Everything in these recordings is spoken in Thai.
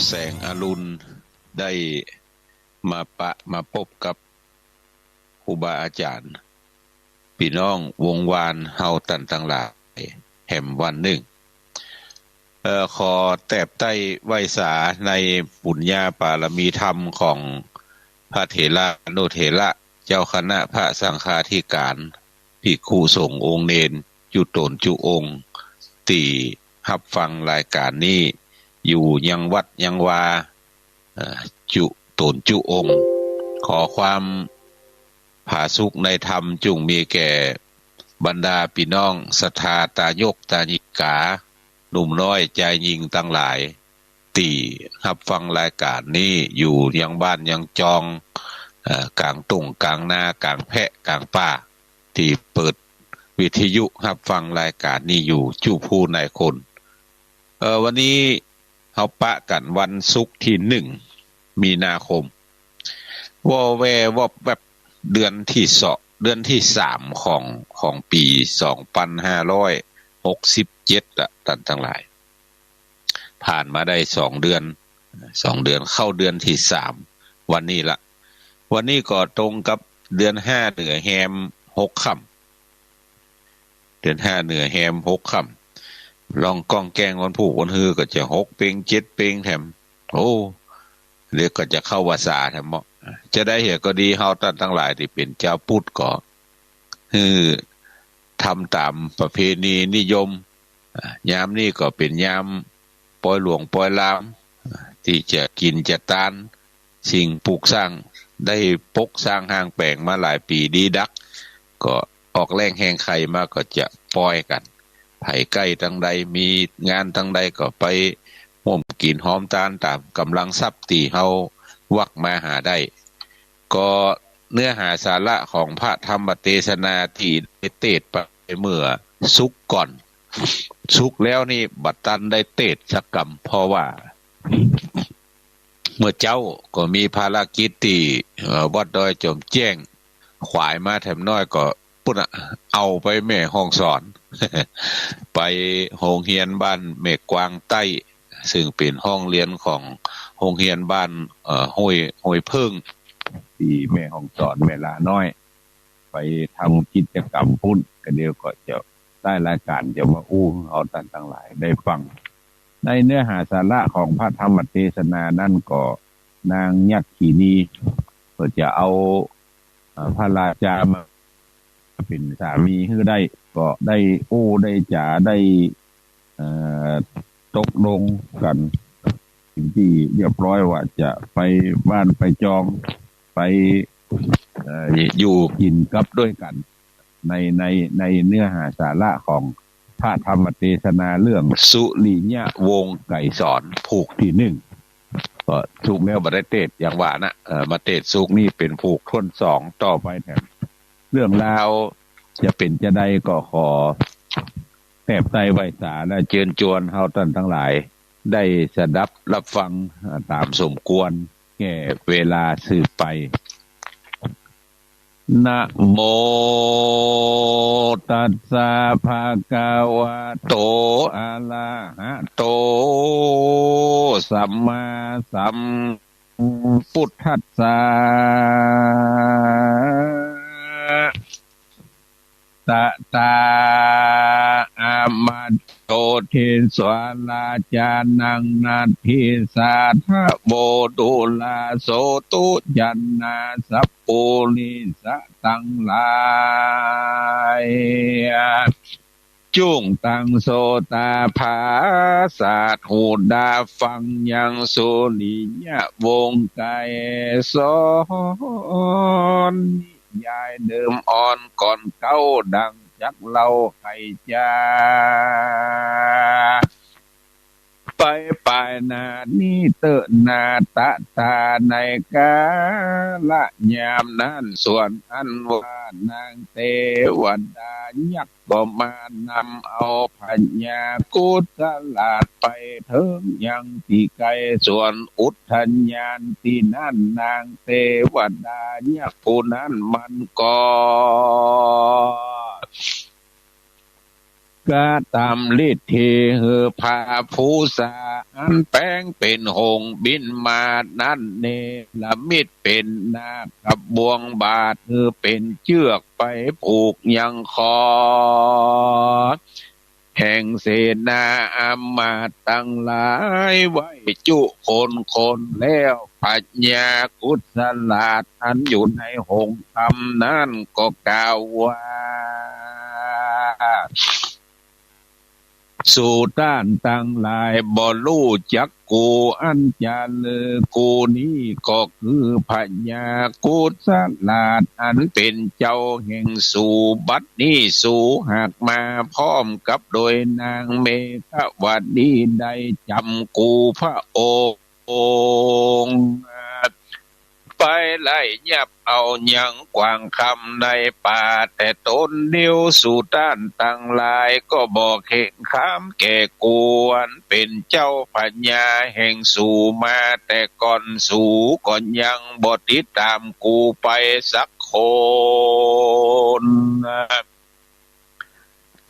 แสงอรุณได้มาพบกับครูบาอาจารย์พี่น้องวงวานเฮาตันทั้งหลายแห่มวันหนึ่งขอแตบใต้ไว้สาในปุญญาปารมีธรรมของพระเถระโนเถระเจ้าคณะพระสังฆาธิการภิกขุสงฆ์องค์เนนจุตนจุองค์ตีรับฟังรายการนี้อยู่ยังวัดยังวาจุตนจุองค์ขอความผาสุกในธรรมจุงมีแก่บรรดาพี่น้องศรัทธาตายกตาญิกาหนุ่มน้อยใจยิงทั้งหลายตีรับฟังรายการนี้อยู่ยังบ้านยังจองกลางตุ่งกลางนากลางแพะกลางป่าที่เปิดวิทยุรับฟังรายการนี้อยู่จู้ผู้นายคนวันนี้เฮาปะกันวันศุกร์ที่1มีนาคมว่าแบบเดือนที่3ของปี2567ท่านทั้งหลายผ่านมาได้2เดือนเข้าเดือนที่3วันนี้ก็ตรงกับเดือน5เหนือแฮม6ค่ำเดือน5เหนือแฮม6ค่ำลองก้องแกงวันผูกวันฮือก็จะ6เป็ง7เป็งแถมโอ้เรียกก็จะเข้าวาสาแถมจะได้เห็นก็ดีเฮาท่านทั้งหลายที่เป็นเจ้าพุทธก็คือทำตามประเพณีนิยมยามนี้ก็เป็นยามปล่อยหลวงปล่อยลามที่จะกินจะตานสิ่งปลูกสร้างได้ปกสร้างห้างแปลงมาหลายปีดีดักก็ออกแรงแห่งไข่มาก็จะปล่อยกันไผใกล้ทั้งใดมีงานทั้งใดก็ไปร่วมกินหอมตาลตามกำลังทรัพย์ที่เฮาวักมาหาได้ก็เนื้อหาสาระของพระธรรมเทศนาที่ได้เทศน์ไปเมื่อสุกก่อนสุกแล้วนี่บัดตันได้เทศน์สักกรรมเพราะว่าเมื่อเจ้าก็มีภารกิจที่วัดดอยจอมแจ้งขวายมาแถมน้อยก็ปุ่นเอาไปแม่ห้องสอน ไปโรงเรียนบ้านเมฆกวางใต้ซึ่งเป็นห้องเรียนของโรงเรียนบ้านห้วยเพิ่งที่แม่ห้องสอนเวลาน้อยไปทำกิจกรรมพุ่นก็เดียวก็จะได้รายการจะมาอู้เอาท่านทั้งหลายได้ฟังในเนื้อหาสาระของพระธรรมเทศนานั่นก็นางยักษ์ขีนีก็จะเอาพระราชามาเป็นสามีให้ได้ก็ได้อู้ได้จ่าได้ตกลงกันที่เรียบร้อยว่าจะไปบ้านไปจองไปอยู่กินกับด้วยกันในเนื้อหาสาระของพระธรรมเทศนาเรื่องสุริยวงศ์ไก่สอนผูกที่1ก็สุกแล้วบ่ได้เทศอย่างว่านะมาเทศสุกนี่เป็นผูกท่อน2ต่อไปแถมเรื่องราวจะเป็นจะได้ก็ขอแทบไตไว้สาและเชิญชวนเฮาท่านทั้งหลายได้สดับรับฟังตามสมควรแก่เวลาสืบไปนะโมตัสสะภะคะวะโตอะระหะโตสัมมาสัมพุทธัสสะตะตาอามัตโตเทสวาลาจานังนาทิสาทะโบตุลาโสตุยันนาสัพปุริสะตังหลายจุงตังโสตาภาสาทหูดาฟังยังสุริยวงศ์ไกสอนยายเดิมอ่อนก่อนเก้าดังจักเล่าให้จ้าไปนานี่เตอนาตะตาในกาละยามนั้นส่วนอันว่านางเทวดายักษ์ก็มานำเอาพัญญากุศลาดไปถึงยังที่ไกลส่วนอุทธัญญาณที่นั่นนางเทวดายักษ์ผู้นั้นมันก็ ก็ตามฤทธิ์เทเหือพาผู้สาอันแป้งเป็นหงบินมานั่นเนละมิดเป็นนากับบ่วงบาทเหือเป็นเชือกไปผูกยังคอแห่งเสนาอามาตย์ตั้งหลายไว้จุคนแล้วปัญญากุศลาดอันอยู่ในหงส์คำนั้นก็กล่าวว่าสู่ต้านตั้งหลายบ่รู้จักกูอันจะเลอกูนี้ก็คือพญากุศลาดอันเป็นเจ้าแห่งสู่บัดนี้สู่หากมาพร้อมกับโดยนางเมฆวัดีได้จำกูพระองค์ไปไล่ยับเอายังกวางคำในป่าแต่ตนเดียวสู่ต้านตั้งหลายก็บอกเข่งข้ามแก่กวนเป็นเจ้าพญาแห่งสู่มาแต่ก่อนสู่ก่อนยังบทติดตามกูไปสักคน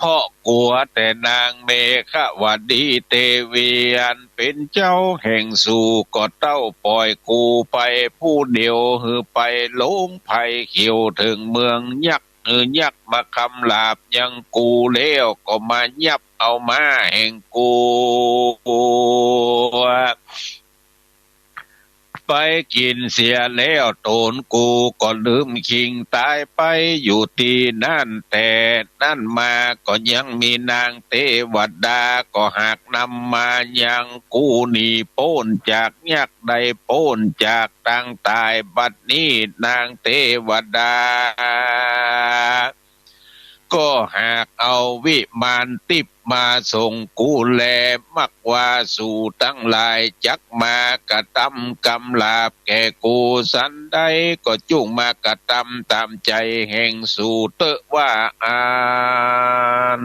พ่อกลัวแต่นางเมฆวดีเตวีอันเป็นเจ้าแห่งสู่ก็เต้าปล่อยกูไปผู้เดียวหือไปลงภัยเขียวถึงเมืองยักษ์ยักษ์มาคำลาบยังกูเลี้ยวก็มายับเอามาแห่งกูไปกินเสียแล้วโตนกูก็ลืมคิงตายไปอยู่ที่นั่นแต่นั่นมาก็ยังมีนางเทวดาก็หากนำมายังกูนี่โป้นจากยักษ์ได้โป้นจากตั้งตายบัดนี้นางเทวดาก็หากเอาวิมานติบมาส่งกูแลมักว่าสู่ตั้งหลายจักมากระทำกำลาบแก่กูสันใดก็จุงมากระทำตามใจแห่งสู่เตอะว่าอ่าน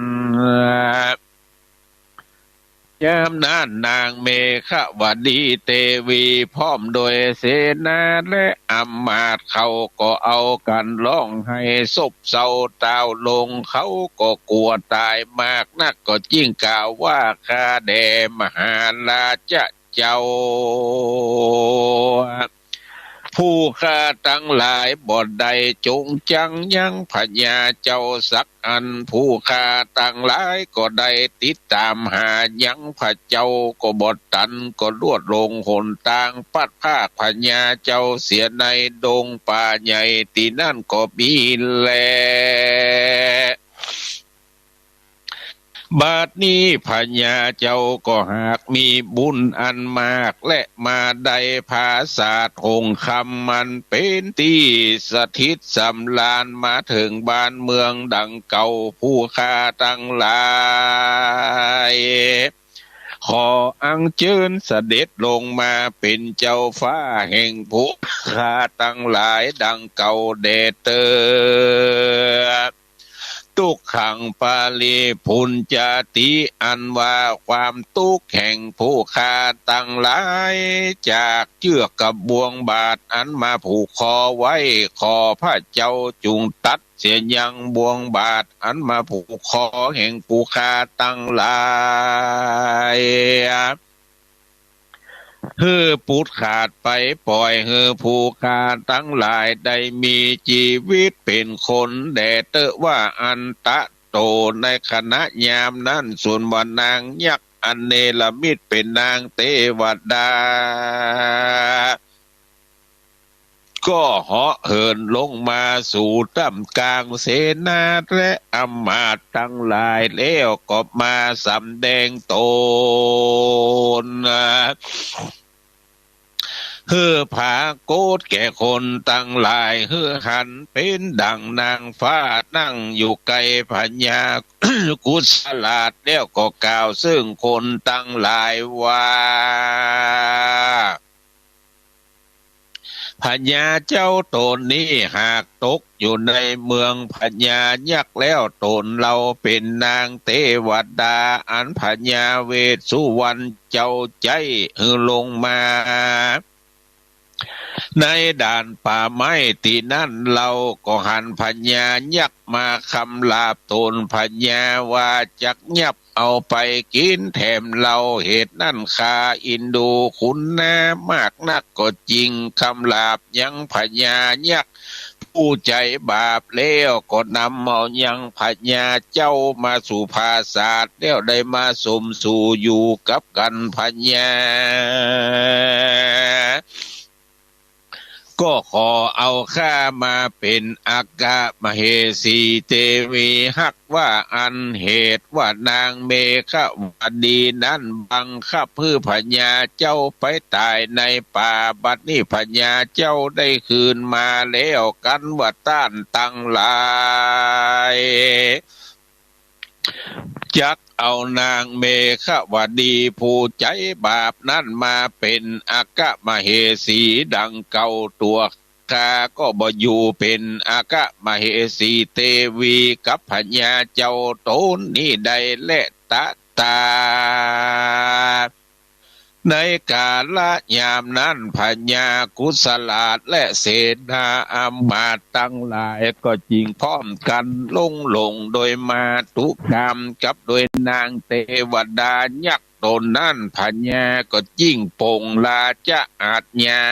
ยามนั้นนางเมฆวดีเตวีพร้อมโดยเสนาและอำมาตย์เขาก็เอากันร้องให้ศพเศร้าตาวลงเขาก็กลัวตายมากนักก็ยิ่งกล่าวว่าข้าแด่มหาราชเจ้าผู้ข้าทั้งหลายบ่ได้จงจังยังพญาเจ้าสักอันผู้ข้าทั้งหลายก็ได้ติดตามหายังพระเจ้าก็บ่ตันก็ลวดลงหนทางปัดภาคพญาเจ้าเสียในดงป่าใหญ่ที่นั่นก็มีแลบัดนี้พญาเจ้าก็หากมีบุญอันมากและมาได้ภาษาทงคำมันเป็นที่สถิตสำราญมาถึงบ้านเมืองดังเก่าผู้ข้าทั้งหลายขออัญเชิญเสด็จลงมาเป็นเจ้าฟ้าแห่งผู้ข้าทั้งหลายดังเก่าเดชเตอทุกขังปาลีพุนจาติอันว่าความทุกข์แห่งผู้ฆ่าตั้งหลายจากเชือกกับบ่วงบาทอันมาผูกคอไว้ขอพระเจ้าจุงตัดเสียยังบ่วงบาทอันมาผูกคอแห่งผู้ฆ่าตั้งหลายเฮือปุดขาดไปปล่อยเฮือผู้ขาทั้งหลายได้มีชีวิตเป็นคนแด่เตอะว่าอันตะโตในขณะยามนั้นส่วนว่านางยักษ์อันเนรมิตเป็นนางเทวดาก็เหาะเหินลงมาสู่ท่ามกลางเสนาและอำมาตย์ทั้งหลายแล้วก็มาสำแดงตนเฮือผาโกดแก่คนตั้งหลายเฮือหันเป็นดังนางฟ้านั่งอยู่ไกลพญา กุศลาดแล้วก็กล่าวซึ่งคนตั้งหลายว่าพญาเจ้าตนนี้หากตกอยู่ในเมืองพญายักษ์แล้วตนเราเป็นนางเทวดาอันพญาเวสสุวรรณเจ้าใจฮือลงมา ในด่านป่าไม้ตีนั่นเราก็หันพญายักมาคำลาบตนพญาว่าจักยับเอาไปกินแถมเราเหตุนั่นคาอินดูคุณนามากนักก็จริงคำลาบยังพญายักผู้ใจบาปแล้วก็นำเอายังพญาเจ้ามาสู่ภาษาทแล้วได้มาสมสู่อยู่กับกันพญาก็ขอเอาข้ามาเป็นอากามเหสีเทวีฮักว่าอันเหตุว่านางเมฆวดีนั้นบังคับเพื่อพญาเจ้าไปตายในป่าบัดนี้พญาเจ้าได้คืนมาแล้วกันว่าต้านตั้งหลายจักเอานางเมฆวดีผู้ใจบาปนั้นมาเป็นอากะมเหสีดังเก่าตัวข้าก็บ่อยู่เป็นอากะมเหสีเทวีกับพญาเจ้าโตนนี่ได้และตาตาในกาลยามนั้นพญากุศลาชและเสนาอำมาตย์ทั้งหลายก็จริงพร้อมกันลงโดยมาตุกรรมกับโดยนางเทวดายักษ์ตนนั้นพญาก็จิ้งปงลาจะอาจญา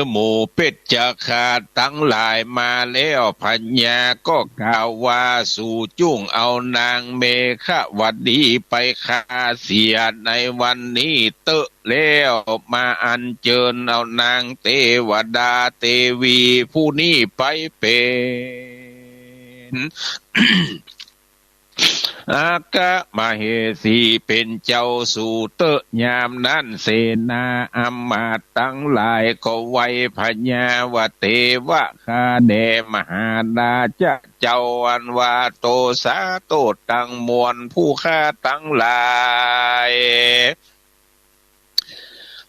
หมู่เป็ดจะขาดทั้งหลายมาแล้วพญาก็กล่าวว่าสู่จุ้งเอานางเมฆวดีไปฆ่าเสียในวันนี้เตอะแล้วมาอัญเชิญเอานางเทวดาเทวีผู้นี้ไปเป็น อากะมเหสีเป็นเจ้าสู่เตอะยามนั้นเสนาอำมาตย์ทั้งหลายก็ไว้พญาวเทวะคาเดมหาราชเจ้าอันว่าโตสาโตตั้งมวลผู้ฆ่าทั้งหลาย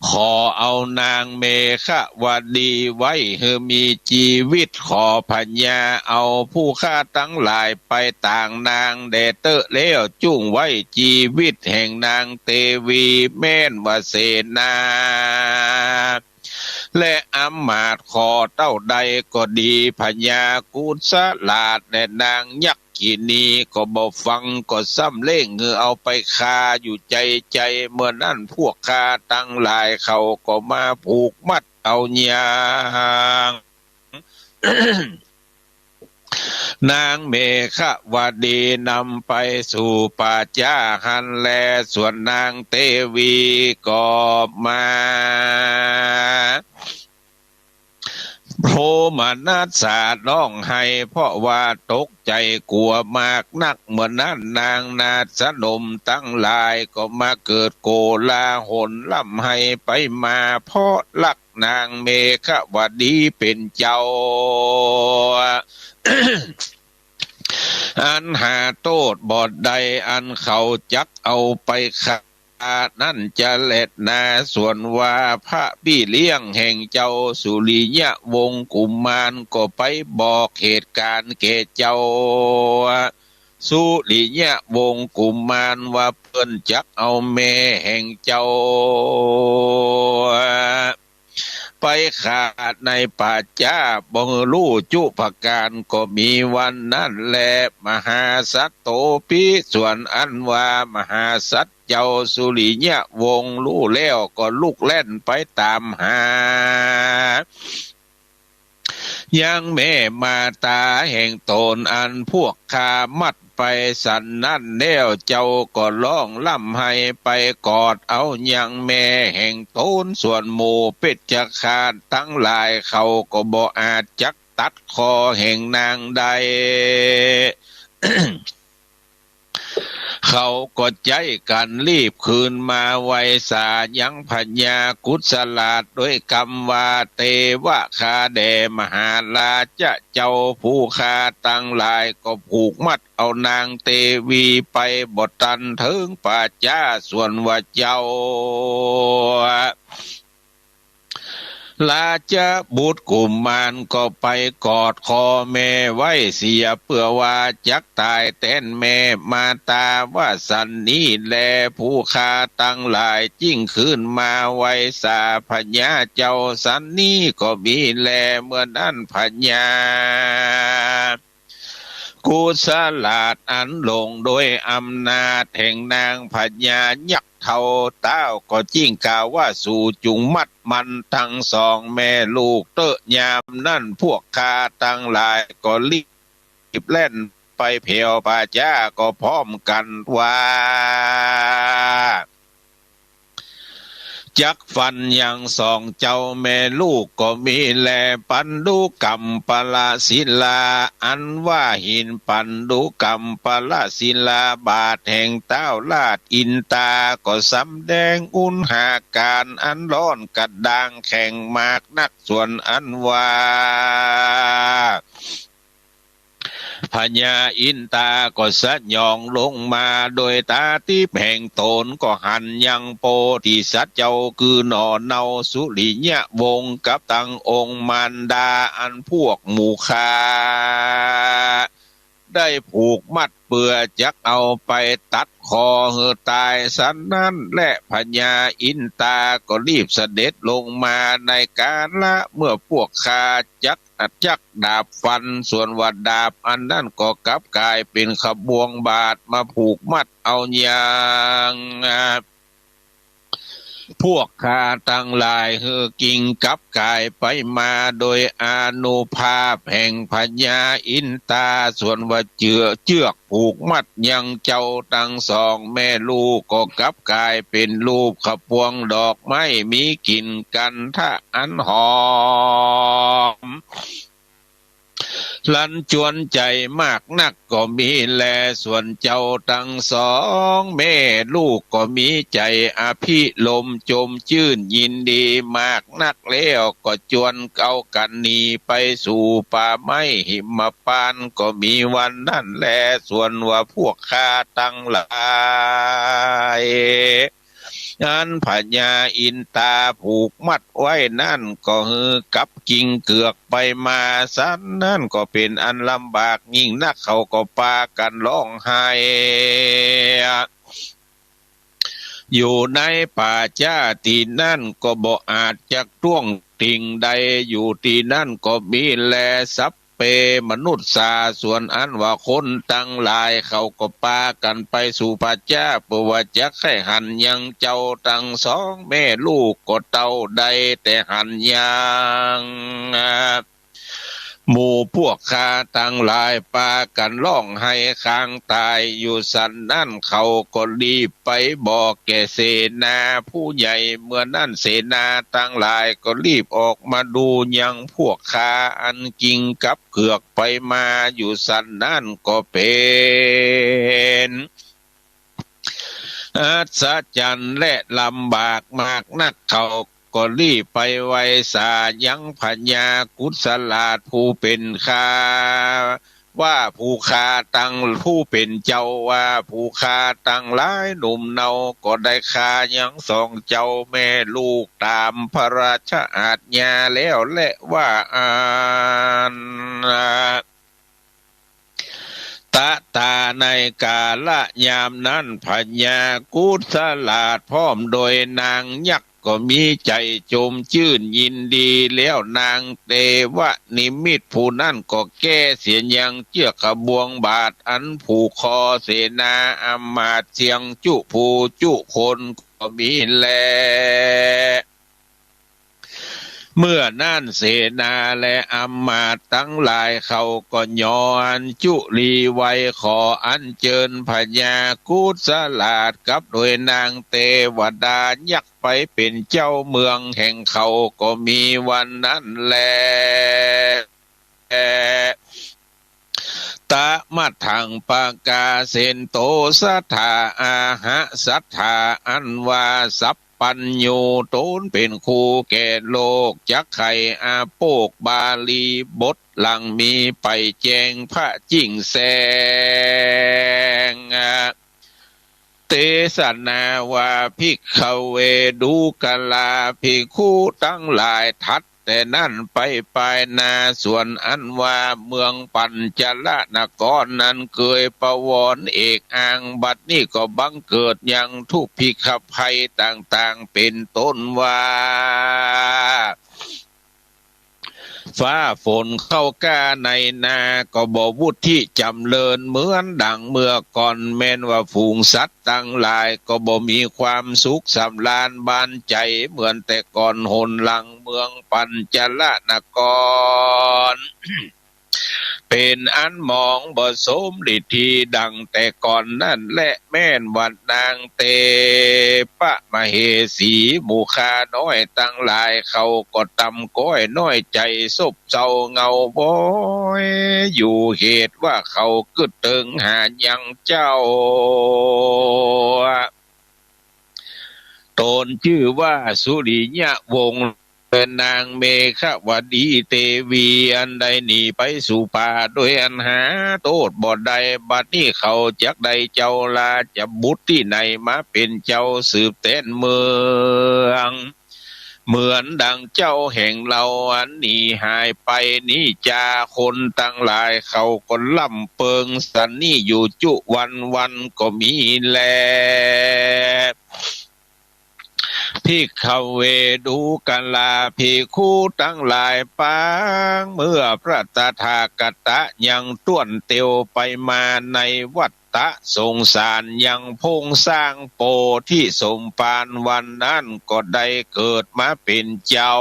ขอเอานางเมฆวดีไว้ให้มีชีวิตขอพญาเอาผู้ฆ่าทั้งหลายไปต่างนางแดเตอแล้วจุ้งไว้ชีวิตแห่งนางเทวีแม่นวเสนาและอำมาตย์ขอเต้าใดก็ดีพญากุศลาชและนางยักษ์กินีก็บ่ฟังก็ซ้ำเล่งเงือเอาไปคาอยู่ใจเมื่อนั้นพวกคาตั้งหลายเขาก็มาผูกมัดเอายาง นางเมฆวดีนำไปสู่ป่าจ้าหันแลส่วนนางเทวีก็มาโพมานาสาร้องไห้เพราะว่าตกใจกลัวมากนักเมื่อนั้นนางนาสนมตั้งหลายก็มาเกิดโกลาหลล่ำให้ไปมาเพราะลักนางเมฆวดีเป็นเจ้า อันหาโทษบอดใดอันเขาจักเอาไปฆ่านั่นจะเล็ดนาส่วนว่าพระพี่เลี้ยงแห่งเจ้าสุริยะวงศ์กุมารก็ไปบอกเหตุการณ์แก่เจ้าสุริยะวงศ์กุมารว่าเพิ่นจักเอาแม่แห่งเจ้าไปขาดในป่าจ้าบ่รู้จุภการก็มีวันนั้นแลมหาสัตโตปิส่วนอันว่ามหาสัตเจ้าสุริยะวงศ์รู้แล้วก็ลุกเล่นไปตามหายังแม่มาตาแห่งตนอันพวกข้ามัดไปสันนั่นแนวเจ้าก็ร้องล่ำให้ไปกอดเอายังแม่แห่งตนส่วนหมู่เป็ดจะขาดทั้งหลายเขาก็บ่อาจจักตัดคอแห่งนางใด เขาก็ใจกันรีบคืนมาไวสายังพญากุศลาชด้วยคำว่าเทวะคาเดมหาราชเจ้าผู้คาตั้งหลายก็ผูกมัดเอานางเทวีไปบดตันถึงป่าจ้าส่วนว่าเจ้า ลาจะบุตรกุมมารก็ไปกอดคอแม่ไว้เสียเพื่อว่าจักตายแทนแม่มาตาว่าสันนี้แลผู้ฆ่าตั้งหลายจิ้งขึ้นมาไว้สาพญาเจ้าสันนี้ก็มีแลเมื่อนั้นพญากุศลาดอันลงโดยอำนาจแห่งนางพญายักษ์เท่าเต้าก็จิ้งกล่าวว่าสู่จุงมัดมันทั้งสองแม่ลูกเตอะยามนั่นพวกข้าตั้งหลายก็รีบเล่นไปเพียวป่าจ้าก็พร้อมกันว่าจักฟันยังสองเจ้าแม่ลูกก็มีแลปันดุกรรมปละศิลาอันว่าหินปันดุกรรมปละศิลาบาทแห่งเต้าลาดอินตาก็สำแดงอุณหาการอันร้อนกระด่างแข่งมากนักส่วนอันว่าพญาอินตาก็สะยองลงมาโดยตาที่แห่งตนก็หันยังโปธิสัตว์เจ้าคือหนอเนาสุริยะวงศ์กับตังองค์มารดาอันพวกหมู่คาได้ผูกมัดเปื่อจักเอาไปตัดคอเหือตายสันนั้นและพญาอินตาก็รีบเสด็จลงมาในกาละเมื่อพวกข้าจักดาบฟันส่วนว่าดาบอันนั้นก็กลับกลายเป็นขบวงบาทมาผูกมัดเอาอย่างพวกข้าตั้งหลายเฮือกิ่งกับกายไปมาโดยอานุภาพแห่งพญาอินตาส่วนว่าเชือกผูกมัดยังเจ้าทั้งสองแม่ลูกก็กลับกลายเป็นรูปขพวงดอกไม้มีกลิ่นกันทะอันหอมลันจวนใจมากนักก็มีแลส่วนเจ้าทั้งสองแม่ลูกก็มีใจอภิลมจมชื่นยินดีมากนักแล้วก็จวนเอากันหนีไปสู่ป่าไม้หิมพานต์ก็มีวันนั่นแลส่วนว่าพวกข้าตั้งหลายอันพญาอินตาผูกมัดไว้นั่นก็ฮือกับกิ่งเกือกไปมาสันนั่นก็เป็นอันลำบากยิ่งนักเขาก็ปากันร้องไห้อยู่ในป่าจ้าตีนั่นก็บ่อาจจะท่วงติ่งใดอยู่ที่นั่นก็มีแลสัพเปมนุษย์สาส่วนอันว่าคนตั้งหลายเขาก็ปากันไปสู่พระเจ้าเพื่อว่าจะให้หันยังเจ้าทั้งสองแม่ลูกก็เต้าใดแต่หันยังหมู่พวกข้าตั้งหลายปากันร้องให้ค้างตายอยู่สันนั่นเขาก็รีบไปบอกแก่เสนาผู้ใหญ่เมื่อนั่นเสนาตั้งหลายก็รีบออกมาดูยังพวกข้าอันกิงกับเกือกไปมาอยู่สันนั่นก็เป็นอัศจรรย์และลำบากมากนักเขาก็รีบไปไว้สายังพญากุศลาชผู้เป็นข้าว่าผู้ข้าตั้งผู้เป็นเจ้าว่าผู้ข้าตั้งหลายหนุ่มเนาก็ได้ข้ายังสองเจ้าแม่ลูกตามพระราชอาญาแล้วและว่าตะตาในกาละยามนั้นพญากุศลาชพร้อมโดยนางยักษ์ก็มีใจจมชื่นยินดีแล้วนางเทวนิมิตผู้นั้นก็แก้เสียยังเชือกขบวงบาทอันผูกคอเสนาอำมาตย์เสียงจุผู้จุคนก็มีแลเมื่อนั่นเสนาและอำมาตย์ทั้งหลายเขาก็ย้อนจุลีไว้ขออัญเชิญพญากุศลาชกับโดยนางเทวดายักษ์ไปเป็นเจ้าเมืองแห่งเขาก็มีวันนั้นแลตะมัดถังปากาเซนโตสัทธาอาหะสัทธาอันว่าสัพปัญโยโตนเป็นคู่แก่โลกจักไข่อาโปกบาลีบทหลังมีไปแจงพระจิ้งแสงเตสนาว่าภิกขเวดูกลาภิกขุตั้งหลายทัด แต่นั่นไปปลายนาส่วนอันว่าเมืองปัญจลนครนั้นเคยประวรเอกอ้างบัดนี้ก็บังเกิดอย่างทุพพิฆภัยต่างๆเป็นต้นว่าฟ้าฝนเข้ากาในนาก็บ่วุฒิจำเริญเหมือนดังเมื่อก่อนแม้นว่าฝูงสัตว์ตั้งหลายก็บ่มีความสุขสำราญบานใจเหมือนแต่ก่อนหนหลังเมืองปัญจลนคร เป็นอันมองบ่สมฤทธิดังแต่ก่อนนั่นและแม่นวัดนางเตปะมเหสีหมู่คาน้อยตั้งหลายเขาก็ตำก้อยน้อยใจซบเศร้าเงาบ่อยอยู่เหตุว่าเขากึดตึงหายังเจ้าตนชื่อว่าสุริยะวงศ์เป็นนางเมฆวดีเตวีอันใดหนีไปสู่ป่าโดยอันหาโทษบ่ใดบัดนี้เขาจักใดเจ้าลาจะบุตรที่ไหนมาเป็นเจ้าสืบแทนเมืองเหมือนดังเจ้าแห่งเราอันนี้หายไปนี่จาคนตั้งหลายเขาก็ล่ำเปิงสันนี่อยู่จุวันก็มีแลพิกขเวดูกันลาภิกขุตั้งหลายปางเมื่อพระตถาคตยังต้วนเตียวไปมาในวัฏฏะสงสารยังพงสร้างโปที่สมปานวันนั้นก็ได้เกิดมาเป็นเจ้า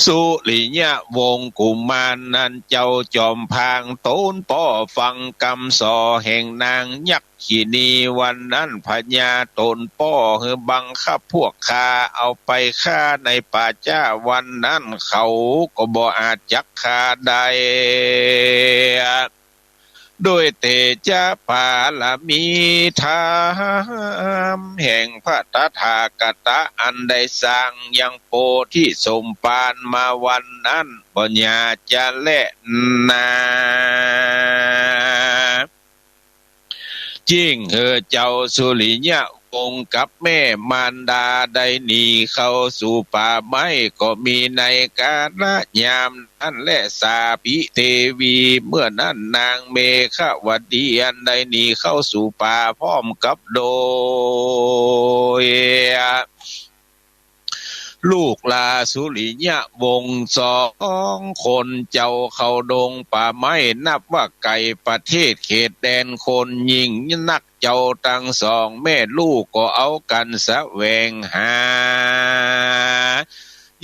สุริยะวงศ์กุมารนั้นเจ้าจอมพางโตนป้อฟังกำสอแห่งนางยักษินีวันนั้นพญาตนป้อเฮบังคับพวกข้าเอาไปฆ่าในป่าจ้าวันนั้นเขาก็บ่อาจจักฆ่าได้ด้วยเตจาปาลมีธรรมแห่งพระตถาคตอันได้สร้างยังโพธิสมปานมาวันนั้นปัญญาจะและนาจริงเจ้าสุริยะวงศ์กับแม่มารดาได้หนีเข้าสู่ป่าไม้ก็มีในกาลยามนั้นและสาภิเทวีเมื่อนั้นนางเมฆวดีอันได้หนีเข้าสู่ป่าพร้อมกับโดยลูกลาสุริยะวงศ์สองคนเจ้าเข้าดงป่าไม้นับว่าไก่ประเทศเขตแดนคนยิ่งนักเจ้าทั้งสองแม่ลูกก็เอากันแสวงหา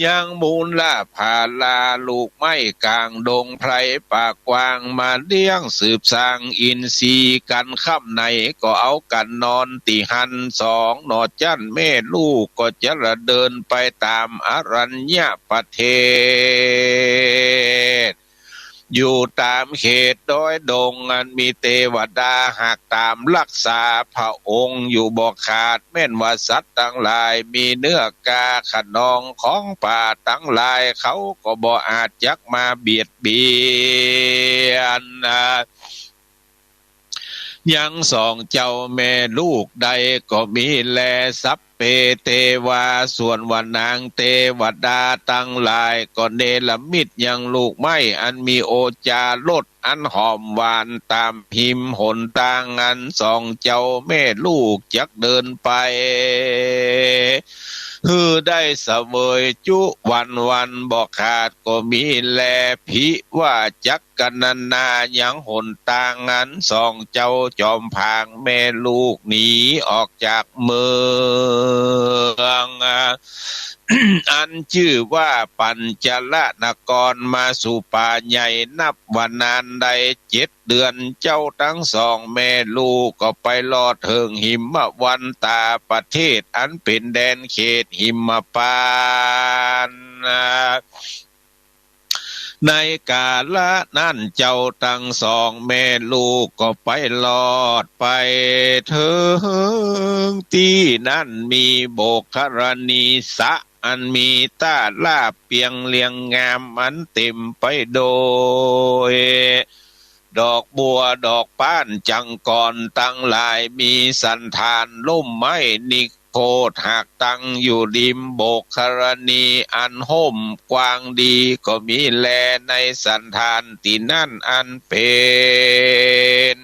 ยังมูลละผาลาลูกไม้กลางดงไพรปากกว้างมาเลี้ยงสืบสร้างอินทรีย์กันค่ำในก็เอากันนอนติหันสองหนอดจันแม่ลูกก็จะเดินไปตามอรัญญประเทศอยู่ตามเขตดอยดงอันมีเทวดาหากตามรักษาพระองค์อยู่บ่ขาดแม่นว่าสัตว์ทั้งหลายมีเนื้อกาขนองของป่าทั้งหลายเขาก็บ่อาจจักมาเบียดเบียนยังสองเจ้าแม่ลูกใดก็มีแลสัพเพเทวาส่วนว่านางเทวดาตั้งหลายก็เนรมิตยังลูกไม้อันมีโอจารสอันหอมหวานตามพิมพ์หนทางอันสองเจ้าแม่ลูกจักเดินไปคือได้เสวยจุวันบอกขาดก็มีแลพิว่าจักกันนายังหนทางนั้นสองเจ้าจอมพางแม่ลูกหนีออกจากเมืองอันชื่อว่าปัญจลนครมาสู่ป่าใหญ่นับวันนานใด7 เดือนเจ้าทั้งสองแม่ลูกก็ไปลอดเถิงหิมวันตาประเทศอันเป็นแดนเขตหิมปานในกาละนั้นเจ้าทั้งสองแม่ลูกก็ไปลอดไปถึงที่นั่นมีโบกครณีสะอันมีตาลาเปียงเลียงงามอันเต็มไปโดยดอกบัวดอกป้านจังก่อนตั้งหลายมีสันธานล่มไม้นิค คตหากตั้งอยู่ริมโบกธรณีอันห่มกว้างดีก็มีแลในสันธานที่นั่นอันเป็น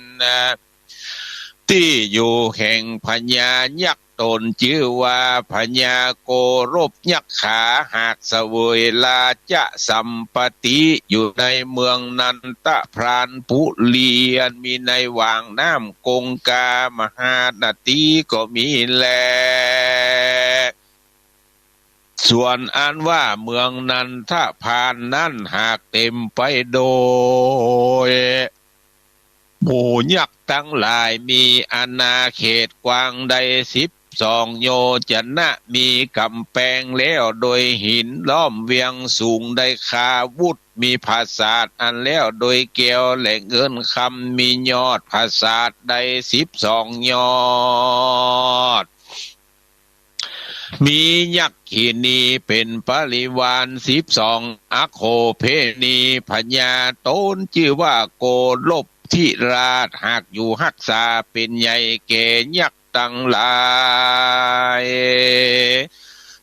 ที่อยู่แห่งพญายักษ์ตนชื่อว่าพญาโกรบยักษ์ขาหากเสวยลาจะสัมปติอยู่ในเมืองนันตพรานปุลีอันมีในวางน้ำกงกามหานาทีก็มีแลส่วนอันว่าเมืองนันทพานนั้นหากเต็มไปโดยหมู่ยักษ์ทั้งหลายมีอาณาเขตกว้างใด12 โยชนะมีกำแพงแล้วโดยหินล้อมเวียงสูงได้คาวุธมีปราสาทอันแล้วโดยเกลียวและเงินคำมียอดปราสาทได้12 ยอดมียักษ์ขีนีเป็นปริวาร12 อโคเพนีพญาตนชื่อว่าโกลบที่ราชหากอยู่รักษาเป็นใหญ่แก่ยักษ์ตั้งหลาย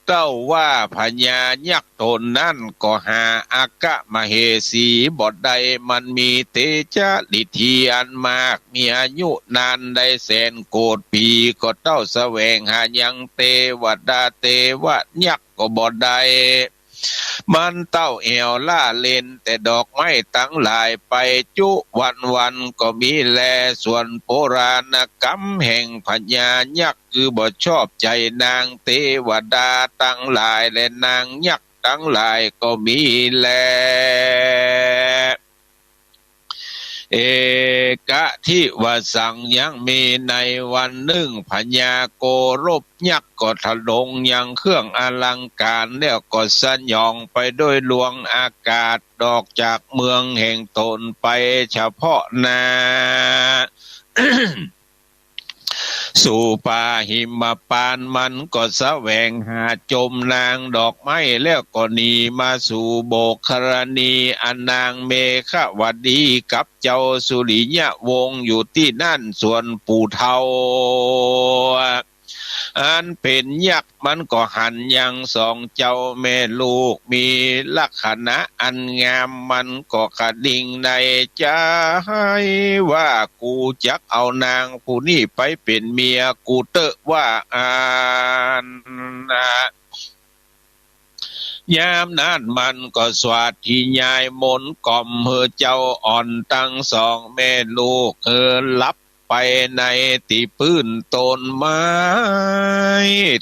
เต้าว่าพญายักษ์ตนนั้นก็หาอากะมเหสีบทใดมันมีเตจะฤทธิอันมากมีอายุนานได้แสนโกฏปีก็เต้าแสวงหายังเทวดาเทวยักษ์ก็บ่ได้มันเต้าเอวล่าเล่นแต่ดอกไม้ตั้งหลายไปจุวันก็มีแลส่วนโบราณกรรมแห่งพญายักษ์คือบ่ชอบใจนางเทวดาตั้งหลายและนางยักษ์ตั้งหลายก็มีแลเอกะที่ว่าสั่งยังมีในวันหนึ่งพญาโกรบยักษ์ก็ถลงยังเครื่องอลังการแล้วก็สัญญองไปด้วยลวงอากาศดอกจากเมืองแห่งตนไปเฉพาะนา สู่ป่าหิมปานมันก็แสวงหาจมนางดอกไม้แล้วก็หนีมาสู่โบกครณีอันนางเมฆวดีกับเจ้าสุริยวงศ์อยู่ที่นั่นส่วนปู่เฒ่าอันเป็นยักษ์มันก็หันยัง2 เจ้าแม่ลูกมีลักษณะอันงามมันก็กระดิ่งในใจว่ากูจักเอานางผู้นี้ไปเป็นเมียกูเตอะว่ายามนั้นมันก็สวัสดียายมนกล่อมเฮอเจ้าอ่อนตั้ง2 แม่ลูกลับไปในที่พื้นต้นไม้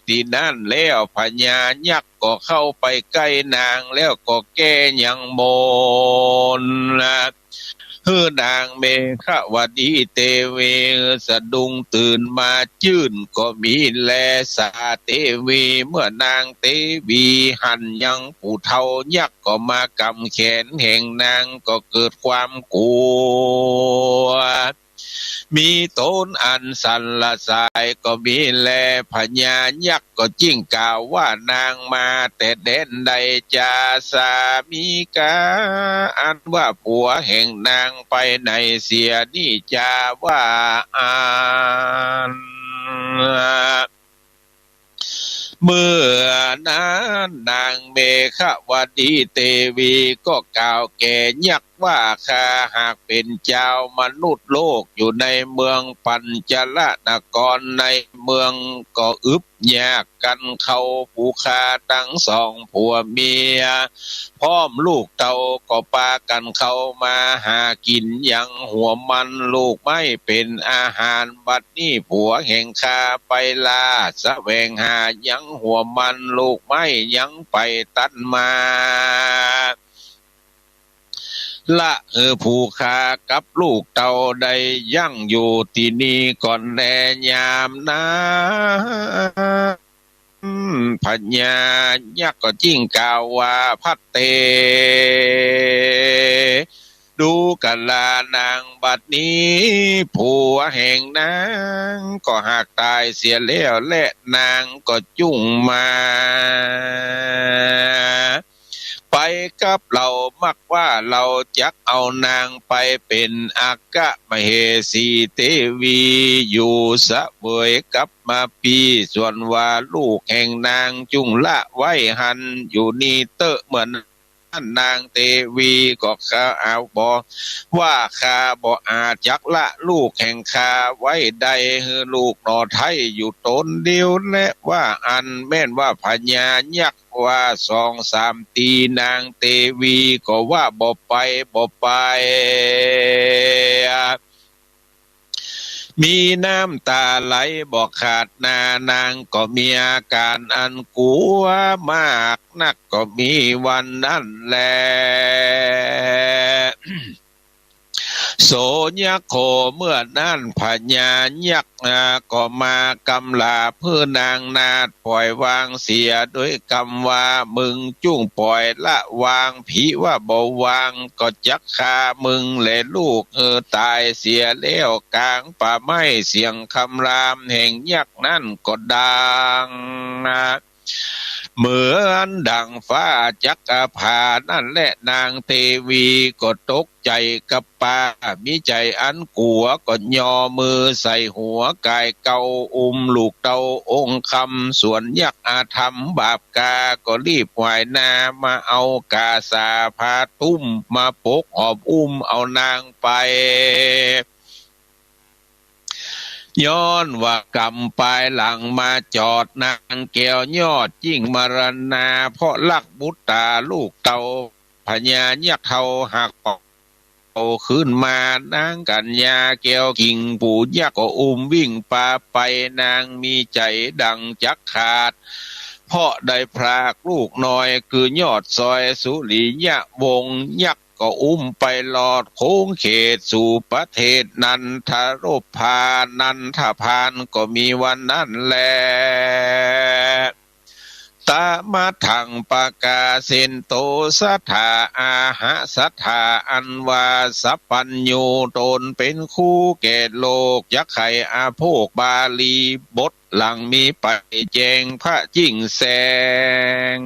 ที่นั่นแล้วพญายักษ์ก็เข้าไปใกล้นางแล้วก็แก้ยังโมนนางเมฆวดีเตวีสะดุ้งตื่นมาจื่นก็มีแลสาเตวีเมื่อนางเตวีหันยังผู้เฒ่ายักษ์ก็มากำแขนแห่งนางก็เกิดความกลัวมีต้นอันสันละสายก็มีแลพญายักษ์ก็จิ้งกล่าวว่านางมาแต่เด่นใดจาสามีกาอันว่าผัวแห่งนางไปในเสียนี่จาว่าอันเมื่อนั้นนางเมฆวดีเตวีก็กล่าวแก่ยักษ์ว่าข้าหากเป็นเจ้ามนุษย์โลกอยู่ในเมืองปัญจลนครในเมืองก็อึบแยกกันเขาผู้ฆ่าทั้ง2 ผัวเมียพร้อมลูกเต่าก็ปากันเข้ามาหากินยังหัวมันลูกไม่เป็นอาหารบัดนี้ผัวแห่งข้าไปลาแสวงหายังหัวมันลูกไม่ยังไปตัดมาละผู้ค้ากับลูกเต่าได้ยั่งอยู่ที่นี่ก่อนแลยามนั้นพญายักษ์ก็จิ้งกล่าวว่าพัดเตดูกะลานางบัดนี้ผัวแห่งนางก็หากตายเสียแล้วและนางก็จุ่งมา ไปกับเรามักว่าเราจักเอานางไปเป็นอากะมเหสีเทวีอยู่สะเวยกับมาปีส่วนว่าลูกแห่งนางจุงละไว้หันอยู่นี่เตอะเหมือนนางเทวีก็ข้าเอาบอว่าข้าบ่อาจจักละลูกแห่งข้าไว้ใดฮือลูกนอไทยอยู่ตนเดียวและว่าอันแม่นว่าพญายักษ์ว่า2-3ตีนางเทวีก็ว่าบ่ไปบ่ไปมีน้ำตาไหลบอกขาดนานางก็มีอาการอันกลัวมากนักก็มีวันนั้นแหละโสยโคเมื่อนั้นพญายักษ์ก็มากำลาเพื่อนางนาดปล่อยวางเสียด้วยคำว่ามึงจุ้งปล่อยละวางผีว่าบ่วางก็จักฆ่ามึงและลูกตายเสียแล้วกลางป่าไม้เสียงคำรามแห่งยักษ์นั้นก็ดังเหมือนดังฟ้าจักรพานั่นแหละนางเทวีก็ตกใจกับป่ามีใจอันกลัวก็ย่อมือใส่หัวกายเกาลูกเตาองค์คำส่วนยักษ์อาธรรมบาปกาก็รีบว่ายนามาเอากาสาพาตุ้มมาปกหอบเอานางไปย้อนว่ากำปลายหลังมาจอดนางแก้วยอดยิ่งมรณาเพราะลักบุตรตาลูกเตาพญายักษ์เทาหักปอกเอาขึ้นมานางกัญญาแก้วกิ่งปู่ยักษ์ก็วิ่งป่าไปนางมีใจดังจักขาดเพราะได้พรากลูกน้อยคือยอดซอยสุริยะวงศ์ยักษ์ก็ไปลอดโค้งเขตสู่ประเทศนันทรพานันทพานก็มีวันนั้นแลตามาถังปากาเซนโตสัทธาอาหะสัทธาอันวาสัพพัญญูตนเป็นคู่แก่โลกยักษ์ไข่อาโภคบาลีบทหลังมีไปแจงพระจิ้งแสง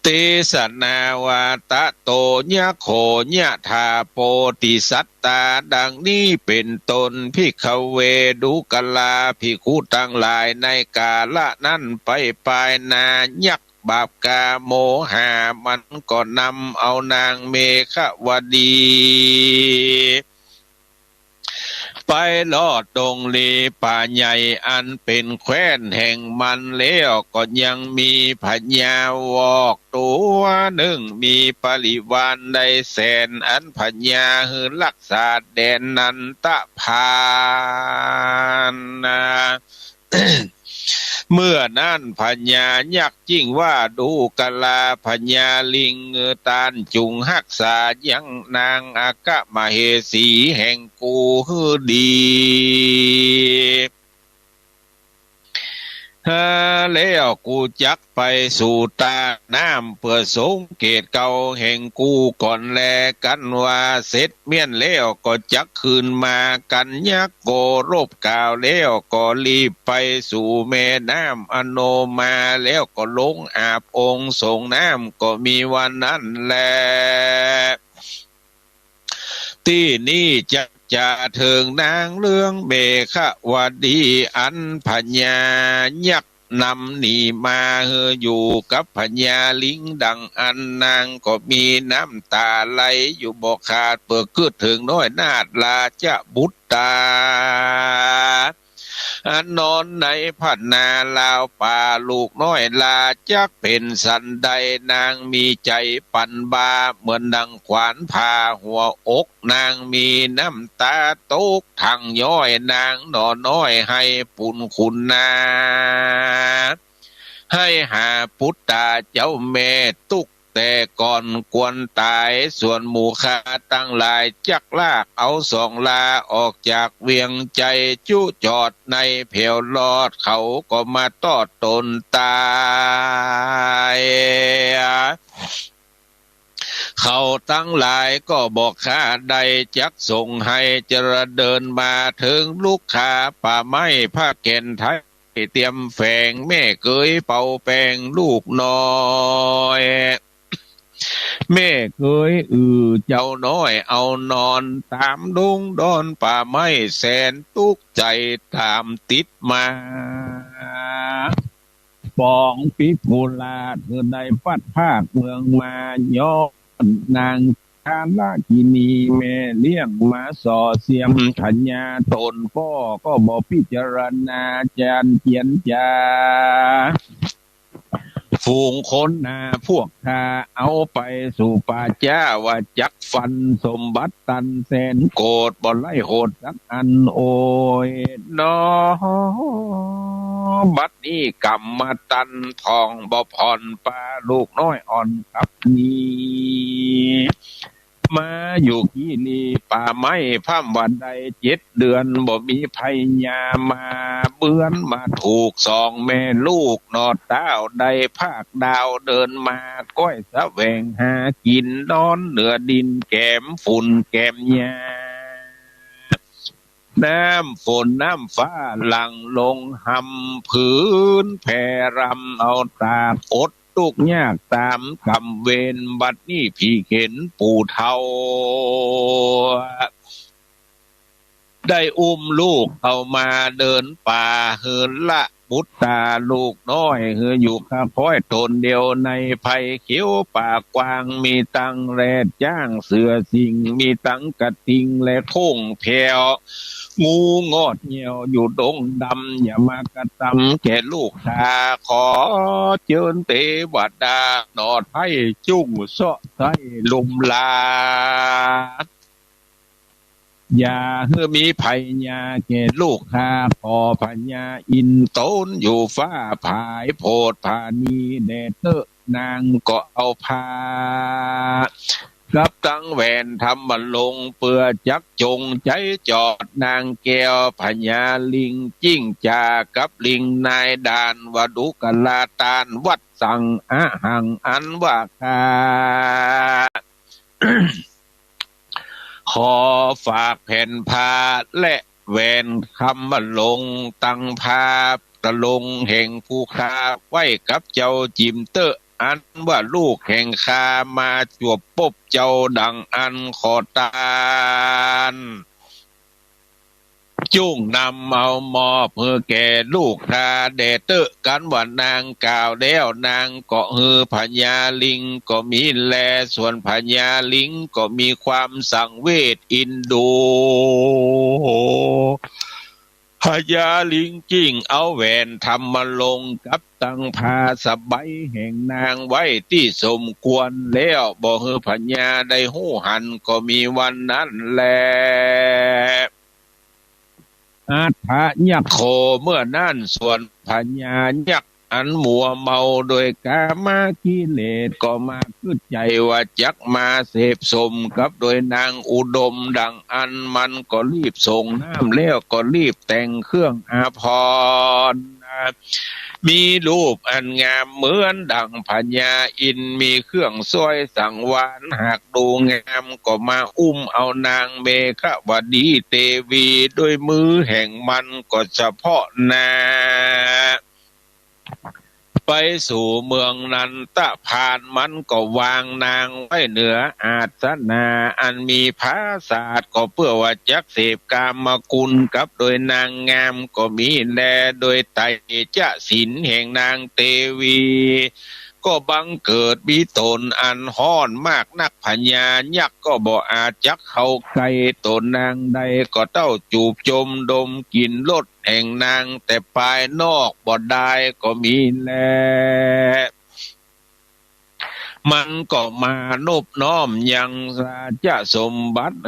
เตสนาวาตะโตญะโขญะธาโปติสัตตาดังนี้เป็นตนพิขเวดุกลาภิกขุทั้งหลายในกาละนั้นไปปลายนายักษ์บาปกาโมหามันก็นำเอานางเมขวดีไปลอดดงลีป่าใหญ่อันเป็นแคว้นแห่งมันแล้วก็ยังมีพญาวอกตัวหนึ่งมีปริวารได้แสนอันพญาหือรักษาแดนนันตพานเมื่อนั้นพญายักษ์จิ้งว่าดูกะลาพญาลิงตานจุงหักษายังนางอากะมเหสีแห่งกูฮือดีแล้วกูจักไปสู่ตาน้ำเพื่อสงเกตเก่าแห่งกูก่อนแลกันว่าเสร็จเมียนแล้วก็จักคืนมากันยักโกรบกาวแล้วก็รีบไปสู่แม่น้ำอโนมาแล้วก็ลงอาบองค์ส่งน้ำก็มีวันนั้นแลที่นี่จะเถิงนางเรื่องเบขวดีอันพญายักษ์นำหนีมาอยู่กับพญาลิงดังอันนางก็มีน้ำตาไหลอยู่บ่ขาดเปิดกึดถึงน้อยนาดลาจะบุตตาอันนอนในพันนาลาวป่าลูกน้อยลาจักเป็นสันใดนางมีใจปันบาเหมือนดังขวานผ่าหัวอกนางมีน้ำตาตกทางย้อยนางนอนน้อยให้ปุ่นคุณนาให้หาพุทธาเจ้าแม่ตุกแต่ก่อนกวนตายส่วนหมู่ข้าตั้งหลายจักลากเอาสองลาออกจากเวียงใจจุจอดในเพียวลอดเขาก็มาตอดตนตายเขาตั้งหลายก็บอกข้าใดจักส่งให้เจริญเดินมาถึงลูกค้าป่าไม้ผ้าแก่นไทย เตรียมแฝงแม่เกยเป่าแป้งลูกน้อยแม่เคยเจ้าน้อยเอานอนตามดงดอนป่าไม้แสนตุกใจตามติดมาปองปิกุลาเธอได้พัดภาคเมืองมาย้อนนางกาลกินีแม่เลี้ยงมาส่อเสียมขัญญาตนพ่อก็บอกพิจารณาจานเขียนจาฝูงคนนาพวกข้าเอาไปสู่ป่าจ้าว่าจักฟันสมบัติตันแสนโกดบ่ไล่โหดสักอันโอยนอบัดนี้กรรมมาตันทองบ่ผ่อนปลาลูกน้อยอ่อนกับนี้มาอยู่ที่นี่ป่าไม้พร่ำวันใด7 เดือนบ่มีภัยยามาเบือนมาถูกสองแม่ลูกนอดดาวได้ภาคดาวเดินมาก้อยสะแวงหากินนอนเหนือดินแกมฝุ่นแกมยาน้ำฝนน้ำฟ้าหลั่งลงหำพื้นแผ่รำเอาตากอดทุกยากตามกรรมเวรบัดนี้พี่เข็นปู่เฒ่าได้อุ้มลูกเอามาเดินป่าเหินละบุตตาลูกน้อยเฮืออยู่ข้าพ้อยตนเดียวในภัยเขียวป่ากว้างมีตังแรดจ้างเสือสิงมีตังกระติงและโค้งแผ่วงูงอดเหี่ยวอยู่ดงดำอย่ามากระตำแก่ลูกตาขอเจิญเตวดาหนอดให้จุ้งเสาะไส้ลุมลาอย่าเฮือมีภัยญาแก่ลูกข้าพอพญาอินโตนอยู่ฟ้าผายโพดผานีแดดเตอะนางก็เอาพากับตั้งแหวนทำมาลงเปื่อจักจงใจจอดนางแก้วพญาลิงจิ้งจากับลิงนายดานวดุกลาตานวัดสั่งอาหังอันว่าคา ขอฝากแผ่นผ้าและแหวนคำมาลงตั้งภาพตะลงแห่งผู้ค้าไว้กับเจ้าจิมเตอร์อันว่าลูกแห่งคามาจวบปบเจ้าดังอันขอตานจุ้งนำเอามอเพื่อแก่ลูกคาเดเตอร์กันว่านางกล่าวแล้วนางก็ฮือพญาลิงก็มีแลส่วนพญาลิงก็มีความสังเวชอินดูพญาลิงจิ้งเอาแหวนทำมาลงกับตั้งพาสบายแห่งนางไว้ที่สมควรแล้วบ่ฮือพญาได้หู้หันก็มีวันนั้นแลอาถายักษ์โคเมื่อนั่นส่วนพญายักษ์อันมัวเมาโดยกามากิเลสก็มาขึ้นใจว่าจักมาเสพสมกับโดยนางอุดมดังอันมันก็รีบส่งน้ำแล้วก็รีบแต่งเครื่องอาภรณ์มีรูปอันงามเหมือนดังพญาอินมีเครื่องสวยสังวานหากดูงามก็มาอุ้มเอานางเมฆวดีเตวีด้วยมือแห่งมันก็เฉพาะนาไปสู่เมืองนันตะพานมันก็วางนางไว้เหนืออาสนาอันมีภาษาทก็เพื่อว่าจักเสพกามกุลกับโดยนางงามก็มีแลโดยไตจะศิลแห่งนางเตวีก็บังเกิดมีตนอันห้อนมากนักพญายักษ์ก็บ่อาจจักเข้าใกล้ตนนางใดก็เต้าจูบจมดมกินรสแห่งนางแต่ภายนอกบ่ได้ก็มีแลมันก็มานบน้อมยังราชสมบัติ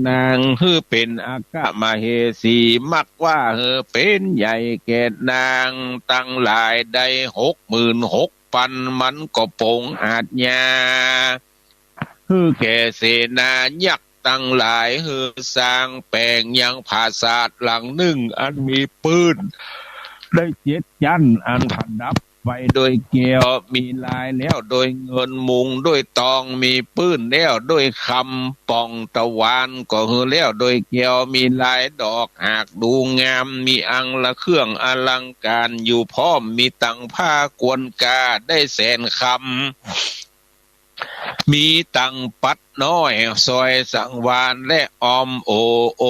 นางฮือเป็นอากามาเฮสีมักว่าเป็นใหญ่แก่นางตั้งหลายได้66,000มันก็ปงอาจญาฮือแก่เสนายักษ์ตั้งหลายฮือสร้างแปลงยังภาษาหลังหนึ่งอันมีปืนได้7 จันอันพันดับ ไปโดยเกี่ยวมีลายแล้วโดยเงินมุงด้วยตองมีปื้นแล้วโดยคำป่องตะวันก็เฮือแล้วโดยเกี่ยวมีลายดอกหากดูงามมีอังละเครื่องอลังการอยู่พร้อมมีตังผ้ากวนกาได้แสนคำมีตังปัดน้อยซอยสังวานและออมโอโอ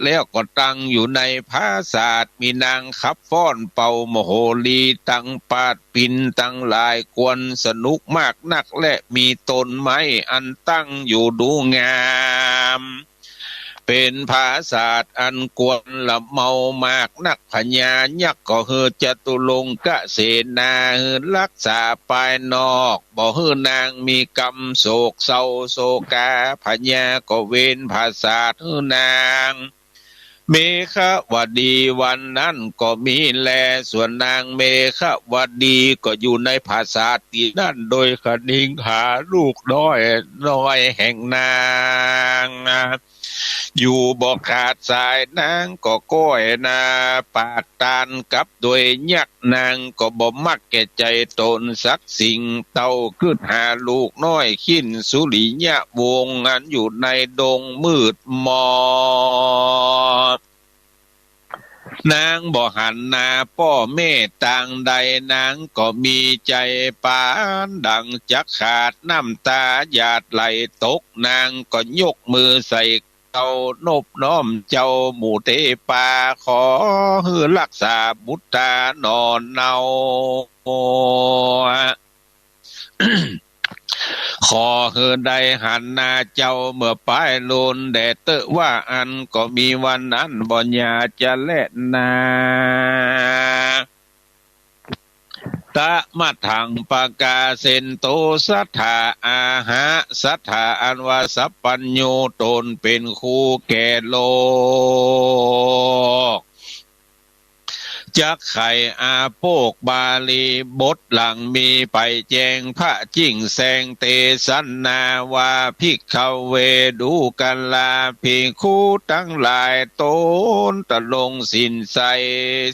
แล้วก็ตั้งอยู่ในภาศาสตร์มีนางขับฟ้อนเป่ามโหรีตังปาดปินตังลายกวนสนุกมากนักและมีต้นไม้อันตั้งอยู่ดูงามเป็นภาษาอันกวนละเมามากนักพญายักษ์ก็เฮือจตุลงกะเสนาเฮือรักษาปายนอกบ่เฮือนางมีกรรมโศกเศร้าโศกาพญาก็เว้นภาษาเฮือนางเมฆวดีวันนั้นก็มีแลส่วนนางเมฆวดีก็อยู่ในภาษาตีนั่นโดยคณิงหาลูกน้อยแห่งนางอยู่บ่ขาดสายนางก็ก้อยนาปากตานกับโดยยักนางก็บ่มักแก่ใจตนสักสิ่งเต้าขึ้นหาลูกน้อยขิ้นสุริยะวงอันอยู่ในดงมืดมดนางบ่หันนาพ่อแม่ต่างใดนางก็มีใจปานดังจักขาดน้ำตาหยาดไหลตกนางก็ยกมือใส่เจ้านบน้อมเจ้าหมู่เทปาขอฮือรักษาบุตรนอนเนา ขอเฮือได้หันหน้าเจ้าเมื่อปลายโลนแดดเตอะว่าอันก็มีวันนั้นบ่ญาจะแล่นนาตะมัถังปากาเซนโตสัทธาอาหะสัทธาอันว่าสัพปัญโยตนเป็นคู่แก่โลกจักไข่อาโปกบาลีบทหลังมีไปแจงพระจิ้งแสงเตสันนาวาภิกขเวดูกันลาภิกขุทั้งหลายตนตะลงสินใส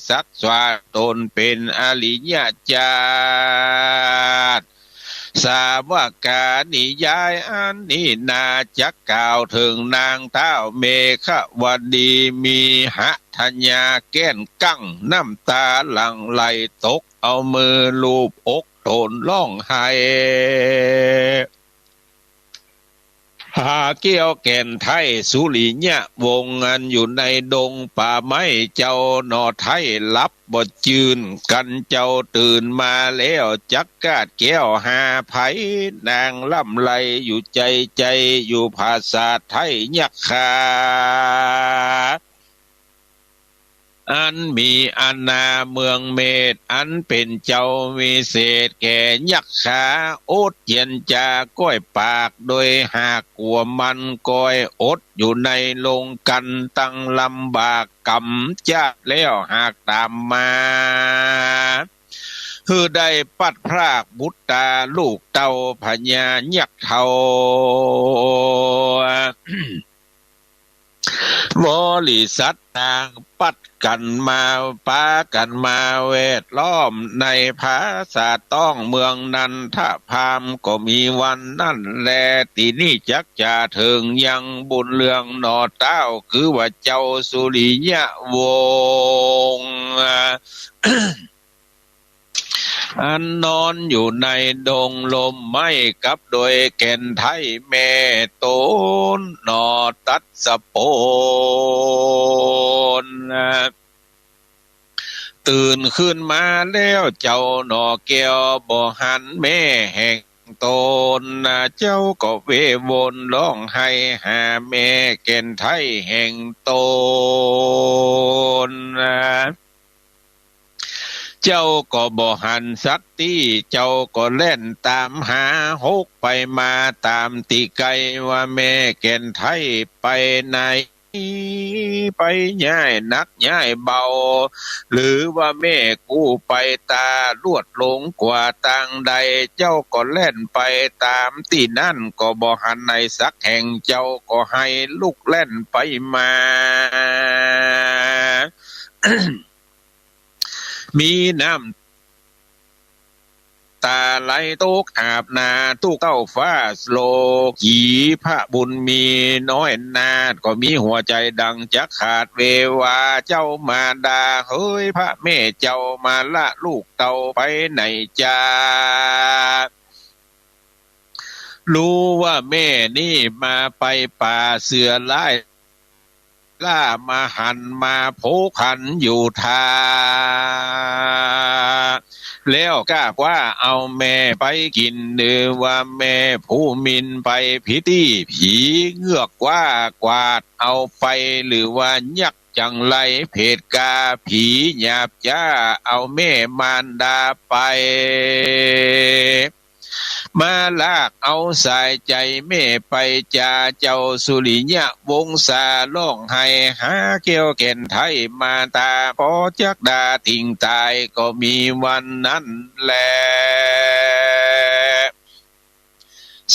สัตวาตนเป็นอริยจาตสาวกานิยายอันนี้นาจักกล่าวถึงนางเท้าเมฆวดีมีหทัญญาแก้นกั้งน้ำตาหลั่งไหลตกเอามือลูบอกโทนร้องไห้หาเกี้ยวแก่นไทยสุริยะวงอันอยู่ในดงป่าไม้เจ้าหนอไทยลับบทจืนกันเจ้าตื่นมาแล้วจักกาดแก้วหาไผนางล่ำไหลอยู่ใจอยู่ภาษาไทยยักขาอันมีอาณาเมืองเมธอันเป็นเจ้าวิเศษแก่ยักษ์ขาอดเย็นจาก้อยปากโดยหากกลัวมันก้อยอดอยู่ในโรงกันตั้งลำบากกำจะแล้วหากตามมาคือได้ปัดพรากบุตรลูกเต่าพญายักษ์เท่าบริษัทต่างปัดกันมาปากันมาเวทล้อมในภาษาต้องเมืองนันทพามก็มีวันนั่นแลตีนี่จักจะถึงยังบุญเรืองหนอเต้าคือว่าเจ้าสุริยะวงศ์อันนอนอยู่ในดงลมไม้กับโดยแก่นไทยแม่โตนนอตัดสะโปนตื่นขึ้นมาแล้วเจ้าหนอแก้วบ่หันแม่แห่งตนเจ้าก็เววนร้องให้หาแม่แก่นไทยแห่งตนเจ้าก็บ่หันสักทีเจ้าก็เล่นตามหาหกไปมาตามตีไกว่าแม่แก่นไทยไปไหนไปง่ายนักง่ายเบาหรือว่าแม่กู้ไปตาลวดลงกว่าต่างใดเจ้าก็เล่นไปตามที่นั่นก็บ่หันในสักแห่งเจ้าก็ให้ลูกเล่นไปมา มีน้ ตาไหลตกอาบนาตู้เก้าฟ้าโลกขีพระบุญมีน้อยนาก็มีหัวใจดังจะขาดเววาเจ้ามาดาเฮ้ยพระแม่เจ้ามาละลูกเต่าไปไหนจ้ารู้ว่าแม่นี่มาไปป่าเสือไล่ล่ามาหันมาโผขันอยู่ทาแล้วกล้าว่าเอาแม่ไปกินหรือว่าแม่ผู้มินไปพิธีผีเงือกว่ากวาดเอาไปหรือว่ายักจังไรเพศกาผีหยาบจ้าเอาแม่มารดาไปมาลากเอาสายใจแม่ไปจ่าเจ้าสุริยะวงศาล่องให้หาเกี่ยวแก่นไทยมาตาพอจักดาทิ้งตายก็มีวันนั้นแล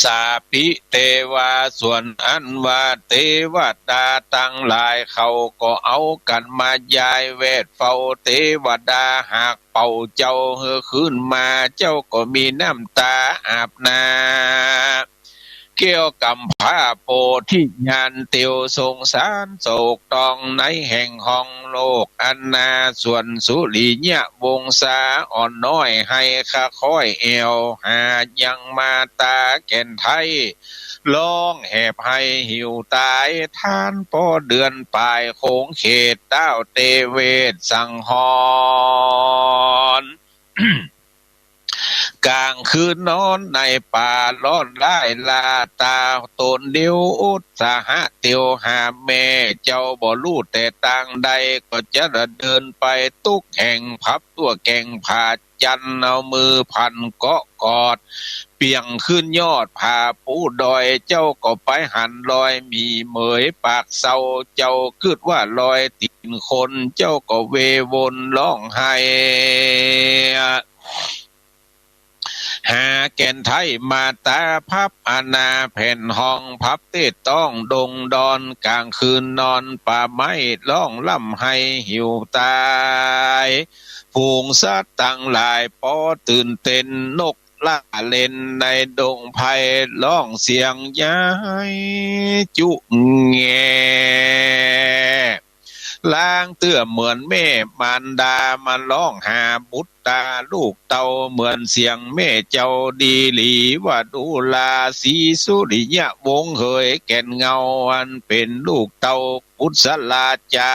สาปิเทวาส่วนอันว่าเทวดาตั้งหลายเขาก็เอากันมายายเวทเฝ้าเทวดาหากเป่าเจ้าเฮือขึ้นมาเจ้าก็มีน้ำตาอาบนาเกี่ยวกับผ้าโปที่ยานเตียวสงสารโศกตองในแห่งห้องโลกอันนาส่วนสุริยะวงศาอ่อนน้อยให้ข้าค่อยเอวหายังมาตาแก่นไทยร้องแหบให้หิวตายท่านปอเดือนปลายโคงเขตเต้าเตเวศสังหรณ์ กลางคืนนอนในป่าร้อนไล่ลาตาตนเดียวอุตสาหะเตียวหาแม่เจ้าบ่รู้แต่ต่างใดก็จะเดินไปตุกแห่งพับตัวแก่งผาจันเอามือพันเกาะกอดเปียงขึ้นยอดผาปูดอยเจ้าก็ไปหันลอยมีเหมยปากเศร้าเจ้าคิดว่าลอยตินคนเจ้าก็เววนร้องไห้หาแก่นไทยมาตาพับอาณาแผ่นห้องพับเต้ต้องดงดอนกลางคืนนอนป่าไม้ร้องล่ำให้หิวตายฝูงสัตว์ต่างหลายปอตื่นเต้นนกล่าเล่นในดงไผ่ร้องเสียงย้ายจุแงล้างเตื้อเหมือนแม่มารดามาร้องหาบุตรตาลูกเต่าเหมือนเสียงแม่เจ้าดีหลีว่าดูลาสีสุริยะวงเหยแก่นเงาอันเป็นลูกเต่าพุทธลาจา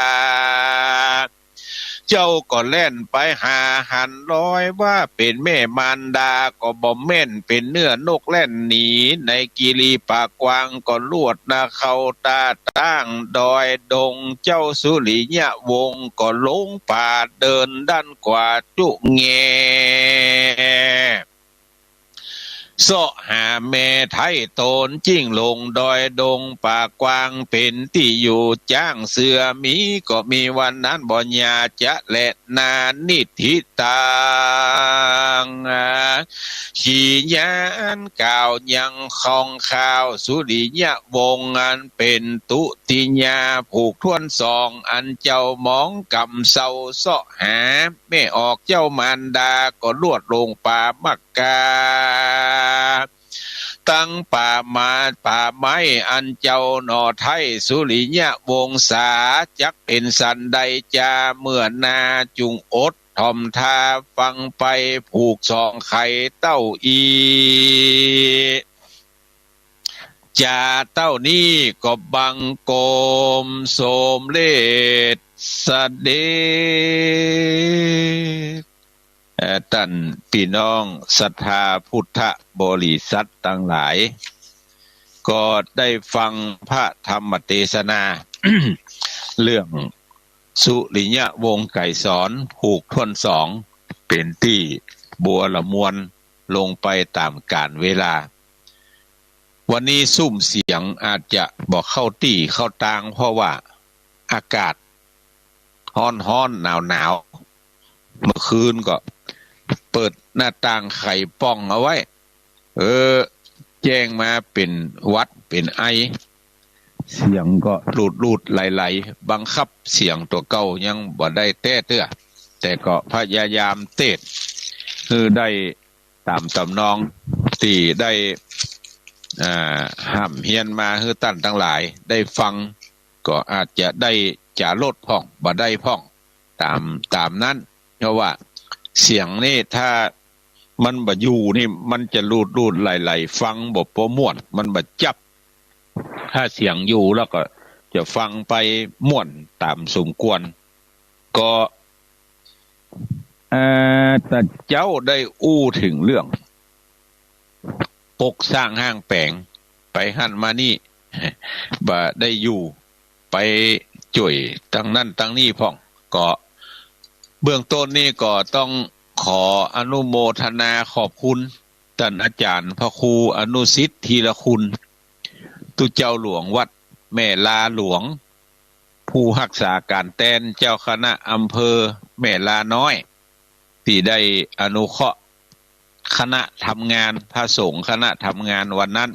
เจ้าก็เล่นไปหาหันร้อยว่าเป็นแม่มารดาก็บ่แม่นเป็นเนื้อนกแล่นหนีในกิรีปากกวางก็ลวดนาเขาตาตั้งดอยดงเจ้าสุริยะวงก็ลงป่าเดินด้านกว่าจุแงเสาะหาแม่ไทยโตนจิ้งลงดอยดงป่ากวางเป็นที่อยู่จ้างเสือมีก็มีวันนั้นบ่ญาจะและนานิทิตางขี่ยานก่าวยังคองข่าวสุริยะวงอันเป็นตุติญาผูกทวนสองอันเจ้ามองกำเศร้าเสาะหาแม่ออกเจ้ามารดาก็ลวดลงป่ามักกาตั้งป่ามาป่าไม้อันเจ้าหนอไทยสุริยะวงศาจักเป็นสันใดจาเมื่อนาจุงอดทอมทาฟังไปผูกสองไข่เต้าอีจาเต้านี้ก็บังโกมโสมเลศสเดท่านพี่น้องศรัทธาพุทธบริษัททั้งหลายก็ได้ฟังพระธรรมเทศนา เรื่องสุริยะวงศ์ไก่สอนผูกทวนสองเป็นที่บัวละมวนลงไปตามกาลเวลาวันนี้ซุ่มเสียงอาจจะบอกเข้าตี้เข้าตางเพราะว่าอากาศร้อนหนาวเมื่อคืนก็เปิดหน้าต่างไข่ป้องเอาไว้แจ้งมาเป็นวัดเป็นไอเสียงก็รูดไหลบังคับเสียงตัวเก่ายังบ่ได้แต้เตื้อแต่ก็พยายามเตดคือได้ ตามตำนองที่ได้ห้ามเฮียนมาให้ท่านทั้งหลายได้ฟังก็อาจจะได้จะลดพ่องบ่ได้พ่องตามนั้นเพราะว่าเสียงนี่ถ้ามันบ่อยู่นี่มันจะรูดไหลฟังบ่ประม่วนมันบ่จับถ้าเสียงอยู่แล้วก็จะฟังไปม่วนตามสมควรก็แต่เจ้าได้อู้ถึงเรื่องปกสร้างห้างแปลงไปหั่นมานี่บ่ได้อยู่ไปจ่วยตั้งนั่นตั้งนี่พ่องก็เบื้องต้นนี่ก็ต้องขออนุโมทนาขอบคุณท่านอาจารย์พระครูอนุสิทธิ์ธีรคุณตุเจ้าหลวงวัดแม่ลาหลวงผู้รักษาการแทนเจ้าคณะอำเภอแม่ลาน้อยที่ได้อนุเคราะห์คณะทำงานพระสงฆ์คณะทำงานวันนั้น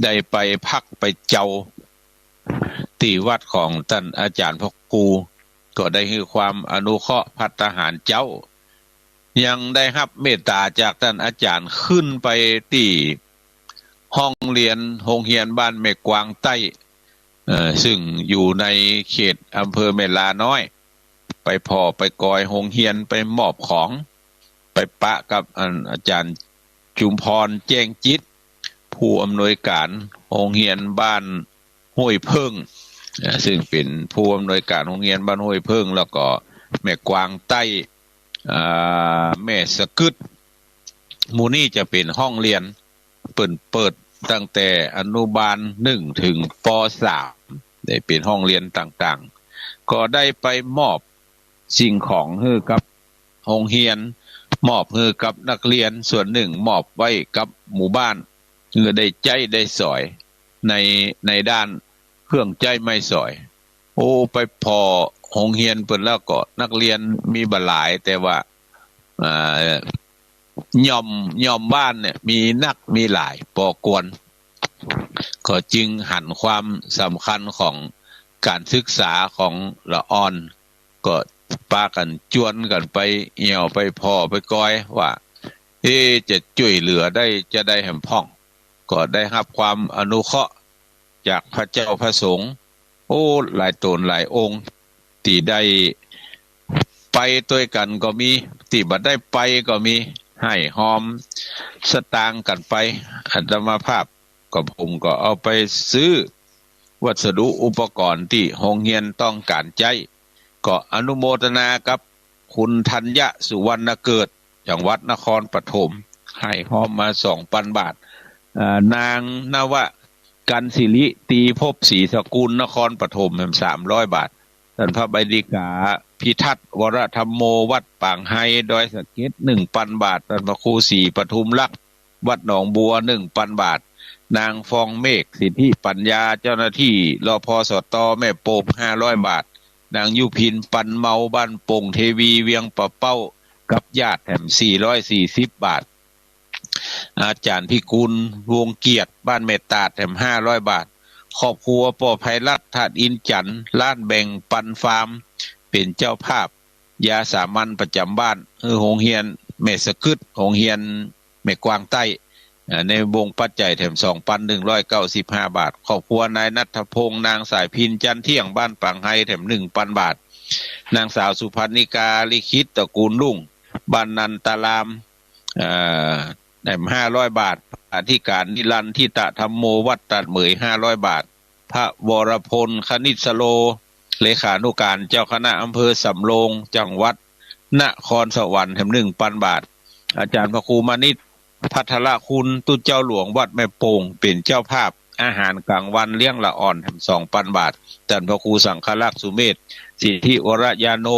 ได้ไปพักไปเจ้าที่วัดของท่านอาจารย์พระครูก็ได้ให้ความอนุเคราะห์ภัตตาหารเจ้ายังได้รับเมตตาจากท่านอาจารย์ขึ้นไปที่ห้องเรียนโรงเรียนบ้านแม่กวางใต้ซึ่งอยู่ในเขตอำเภอแม่ลาน้อยไปพอไปกอยโรงเรียนไปมอบของไปปะกับอาจารย์จุมพรแจ้งจิตผู้อำนวยการโรงเรียนบ้านห้วยเพิ่งซึ่งเป็นผู้อำนวยการโรงเรียนบ้านห้วยเพิ่งแล้วก็แม่กวางใต้แม่สะกึดหมู่นี้จะเป็นห้องเรียนเปิดตั้งแต่อนุบาล1ถึงป.3 ได้เป็นห้องเรียนต่างๆก็ได้ไปมอบสิ่งของให้กับโรงเรียนมอบให้กับนักเรียนส่วนหนึ่งมอบไว้กับหมู่บ้านเพื่อได้ใจได้สอยในด้านเครื่องใจไม่สอยโอ้ไปพอโรงเรียนเพิ่นแล้วก็นักเรียนมีบ่หลายแต่ว่าย่อมบ้านเนี่ยมีนักมีหลายปอกวนก็จึงหันความสำคัญของการศึกษาของละอ่อนก็ปากันจวนกันไปเหี่ยวไปพอไปก้อยว่าจะช่วยเหลือได้จะได้แห่มพ่องก็ได้รับความอนุเคราะห์จากพระเจ้าพระสงฆ์โอ้หลายตนหลายองค์ที่ได้ไปด้วยกันก็มีที่บ่ได้ไปก็มีให้หอมสตางค์กันไปอาตมาภาพก็ผมก็เอาไปซื้อวัสดุอุปกรณ์ที่โรงเรียนต้องการใช้ก็อนุโมทนากับคุณธัญญสุวรรณเกิดจังหวัดนครปฐมให้หอมมา 2,000 บาทนางนวกันศิริตีภพศรีสกุลนครปฐม300 บาทท่านพระบดีกาพิทัศน์วรธรรมโมวัดปางไฮดอยสะเก็ด 1,000 บาทท่านพระครูศรีปทุมลักษณ์วัดหนองบัว 1,000 บาทนางฟองเมฆสิทธิปัญญาเจ้าหน้าที่รพสตแม่โป่ง500 บาทนางยุพินปันเมาบ้านโป่งเทวีเวียงปะเป้ากับญาติแถม440 บาทอาจารย์พิกุลวงเกียรติบ้านเมตตาแถม500 บาทครอบครัวปอภัยรัฐธาตุอินจันทร์ล้านแบ่งปันฟาร์มเป็นเจ้าภาพยาสามัญประจำบ้านโรงเรียนแม่สะกึดโรงเรียนแม่กวางใต้ในวงปัจจัยแถม 2,195 บาทครอบครัวนายณัฐพงษ์นางสายพินจันเที่ยงบ้านปางไฮแถม 1,000 บาทนางสาวสุพรรณิกาลิขิตตระกูลลุ่งบ้านนันตารามแถม500 บาทอธิการนิรันดร์ทิตะธรรมโมวัดตัดเหมย500 บาทพระวรพลคณิตสโลเลขานุการเจ้าคณะอำเภอสำโรงจังหวัดนครสวรรค์แถม 1,000 บาทอาจารย์พระครูมานิตพัทรคุณตุเจ้าหลวงวัดแม่โป่งเป็นเจ้าภาพอาหารกลางวันเลี้ยงละอ่อนแถม 2,000 บาทท่านพระครูสังฆลักษณ์สุเมธสิทธิวรยาโน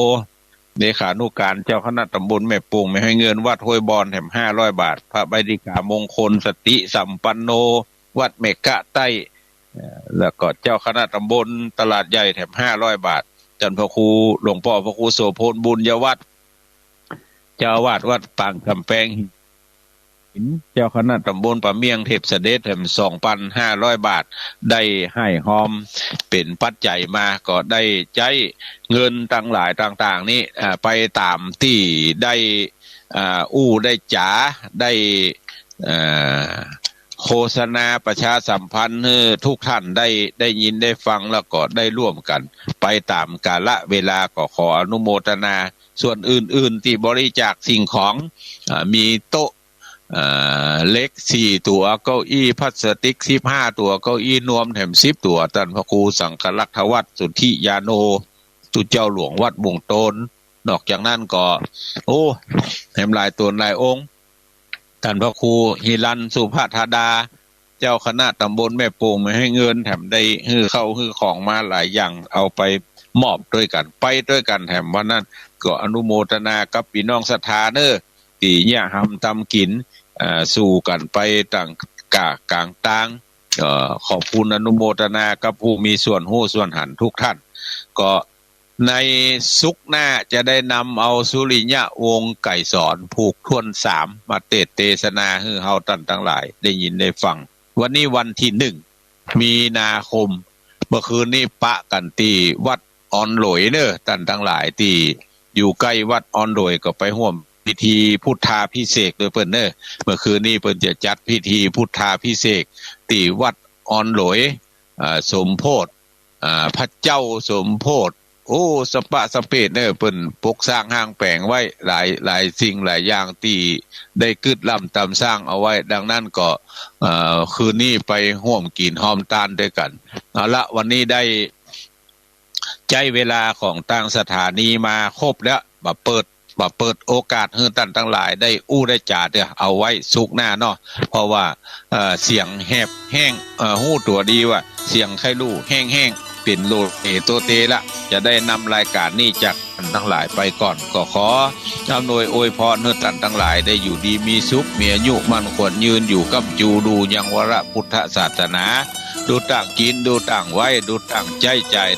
เลขานุการเจ้าคณะตำบลแม่โป่งไม่ให้เงินวัดห้วยบอนแถม500 บาทพระบดีกามงคลสติสัมปันโนวัดเมกะใต้แล้วก็เจ้าคณะตำบลตลาดใหญ่แถม500 บาทท่านพระครูหลวงพ่อพระครูโสพลบุญยวัฒน์เจ้าอาวาสวัดปางกำแพง เจ้าคณะตำบลปะเมียงเทพเสด็จแถม 2,500 บาทได้ให้หอมเป็นปัจจัยมาก็ได้ใจเงินต่างหลายต่างๆนี้ไปตามที่ได้ได้จ๋าได้โฆษณาประชาสัมพันธ์ให้ทุกท่านได้ยินได้ฟังแล้วก็ได้ร่วมกันไปตามกาลเวลาก็ขออนุโมทนาส่วนอื่นๆที่บริจาคสิ่งของมีโต๊ะเล็ก4ตัวเก้าอี้พลาสติก15ตัวเก้าอี้นวมแถม10ตัวท่านพระครูสังฆลักษวัฒน์สุทธิยาโนตุเจ้าหลวงวัดบุงโตนนอกจากนั้นก็แถมหลายตัวหลายองค์ท่านพระครูหิรันสุภาธาดาเจ้าคณะตำบลแม่โป่งไม่ให้เงินแถมได้ฮื้อเข้าฮื้อของมาหลายอย่างเอาไปมอบด้วยกันไปด้วยกันแถมวันนั้นก็อนุโมทนากับพี่น้องศรัทธาเด้อที่เนี่ยทำทำกินสู่กันไปต่างกลางต่างขอบคุณอนุโมทนากับผู้มีส่วนหู้ส่วนหันทุกท่านก็ในสุกหน้าจะได้นำเอาสุริยะวงไก่สอนผูกทวน3มาเทศนาให้เฮาท่านทั้งหลายได้ยินได้ฟังวันนี้วันที่1 มีนาคมเมื่อคืนนี้ปะกันที่วัดออนหลอยเด้อท่านทั้งหลายที่อยู่ใกล้วัดออนหลอยก็ไปร่วมพิธีพุทธาภิเษกโดยเพิ่นเด้อเมื่อคืนนี้เพิ่นจะจัดพิธีพุทธาภิเษกที่วัดออนหลอยสมโพธิพระเจ้าสมโพธิสปะสเปดเด้อเพิ่นปกสร้างห้างแปลงไว้หลายสิ่งหลายอย่างที่ได้กึดล้ำตามสร้างเอาไว้ดังนั้นก็คืนนี้ไปร่วมกินหอมตาลด้วยกันเอาละวันนี้ได้ใจเวลาของทางสถานีมาครบแล้วมาเปิดโอกาสให้ท่านทั้งหลายได้ได้จ่าเด้อเอาไว้สุกหน้าเนาะเพราะว่าเสียงแหบแห้งหู้ตัวดีว่าเสียงไข้ลู่แห้งเป็นโลโตเตละจะได้นำรายการนี้จากท่านทั้งหลายไปก่อนก็ขออำนวยอวยพรให้ท่านทั้งหลายได้อยู่ดีมีสุขมีอายุมั่นขวัญยืนอยู่กับจูดูยังวรพุทธศาสนาดูต่างกินดูต่างไว้ดูต่างใจ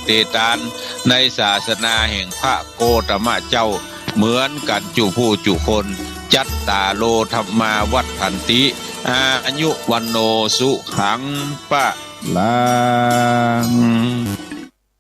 เตตานในศาสนาแห่งพระโกตมะเจ้าเหมือนกันจุผู้จุคนจัตตาโลธรรมาวัฏฐันติอายุวันโนสุขังปะลัง